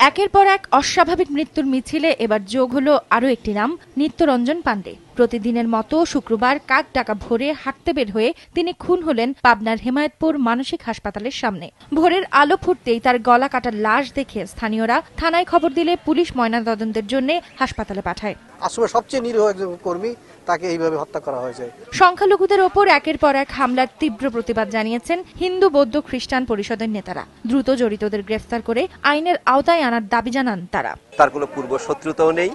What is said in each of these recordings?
একের পর এক অস্বাভাবিক মৃত্যুর মিছিলে এবার যোগ হলো আরও একটি নাম, নিত্যরঞ্জন পাণ্ডে। প্রতিদিনের মতো শুক্রবার কাকডাকা ভোরে হাঁটতে বের হয়ে তিনি খুন হলেন পাবনার হেমায়েতপুর মানসিক হাসপাতালের সামনে। ভোরের আলো ফুটতেই তার গলা কাটা লাশ দেখে স্থানীয়রা থানায় খবর দিলে পুলিশ ময়নাতদন্তের জন্য হাসপাতালে পাঠায়। আসলে সবচেয়ে নিরীহ একজন কর্মী, তাকে এইভাবে হত্যা করা হয়েছে। সংখ্যালঘুদের ওপর একের পর এক হামলার তীব্র প্রতিবাদ জানিয়েছেন হিন্দু, বৌদ্ধ, খ্রিস্টান পরিষদের নেতারা। দ্রুত জড়িতদের গ্রেফতার করে আইনের আওতায় আনার দাবি জানান তারা। তার কোনো পূর্ব শত্রুতাও নেই।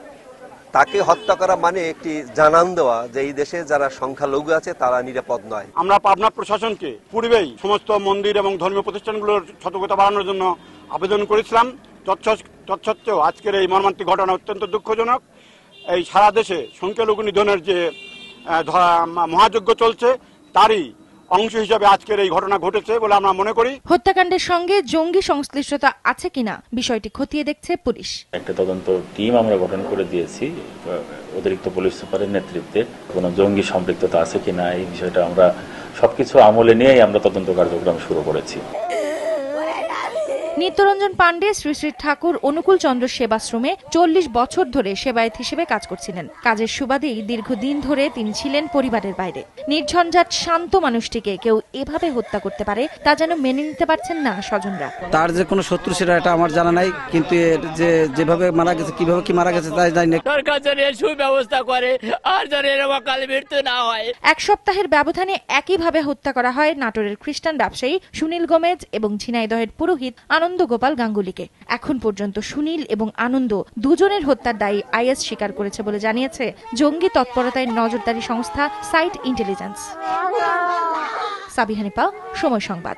তাকে হত্যা করা মানে একটি জানান দেওয়া যে এই দেশে যারা সংখ্যালঘু আছে তারা নিরাপদ নয়। আমরা পাবনা প্রশাসনকে পূর্বেই সমস্ত মন্দির এবং ধর্মীয় প্রতিষ্ঠানগুলোর সতর্কতা বাড়ানোর জন্য আবেদন করেছিলাম। তৎসত্ত্বেও আজকের এই মর্মান্তিক ঘটনা অত্যন্ত দুঃখজনক। এই সারা দেশে সংখ্যালঘু নিধনের যে মহাযজ্ঞ চলছে তারই অংশ হিসাবে আজকের এই ঘটনা ঘটেছে বলে আমরা মনে করি। হত্যাকাণ্ডের সঙ্গে জঙ্গি সংশ্লিষ্টতা আছে কিনা বিষয়টি খতিয়ে দেখছে পুলিশ। একটা তদন্ত টিম আমরা গঠন করে দিয়েছি অতিরিক্ত পুলিশ সুপারের নেতৃত্বে। কোনো জঙ্গি সম্পৃক্ততা আছে কিনা এই বিষয়টা আমরা সবকিছু আমলে নিয়েই আমরা তদন্ত কার্যক্রম শুরু করেছি। নিত্যরঞ্জন পাণ্ডে শ্রী শ্রী ঠাকুর অনুকূল চন্দ্র সেবাশ্রমে 40 বছর ধরে সেবায়েত হিসেবে কাজ করছিলেন। কাজের সুবাদেই দীর্ঘদিন ধরে তিনি ছিলেন পরিবারের বাইরে। নির্ঝঞ্ঝাট শান্ত মানুষটিকে কেউ এভাবে হত্যা করতে পারে তা যেন মেনে নিতে পারছেন না স্বজনরা। তার যে কোনো শত্রু সেটা এটা আমার জানা নাই, কিন্তু যেভাবে মারা গেছে, কিভাবে কি মারা গেছে তাই জানি না। সরকার যেন সুব্যবস্থা করে আর যেন এরকম অকালে মৃত্যু না হয়। এক সপ্তাহের ব্যবধানে একইভাবে হত্যা করা হয় নাটোরের খ্রিস্টান ব্যবসায়ী সুনীল গোমেজ এবং ঝিনাইদহের পুরোহিত আনন্দ গোপাল গাঙ্গুলিকে। এখন পর্যন্ত সুনীল এবং আনন্দ দুজনের হত্যার দায়ী আইএস স্বীকার করেছে বলে জানিয়েছে জঙ্গি তৎপরতায় নজরদারি সংস্থা সাইট ইন্টেলিজেন্স। সাবিহানিপা, সময় সংবাদ।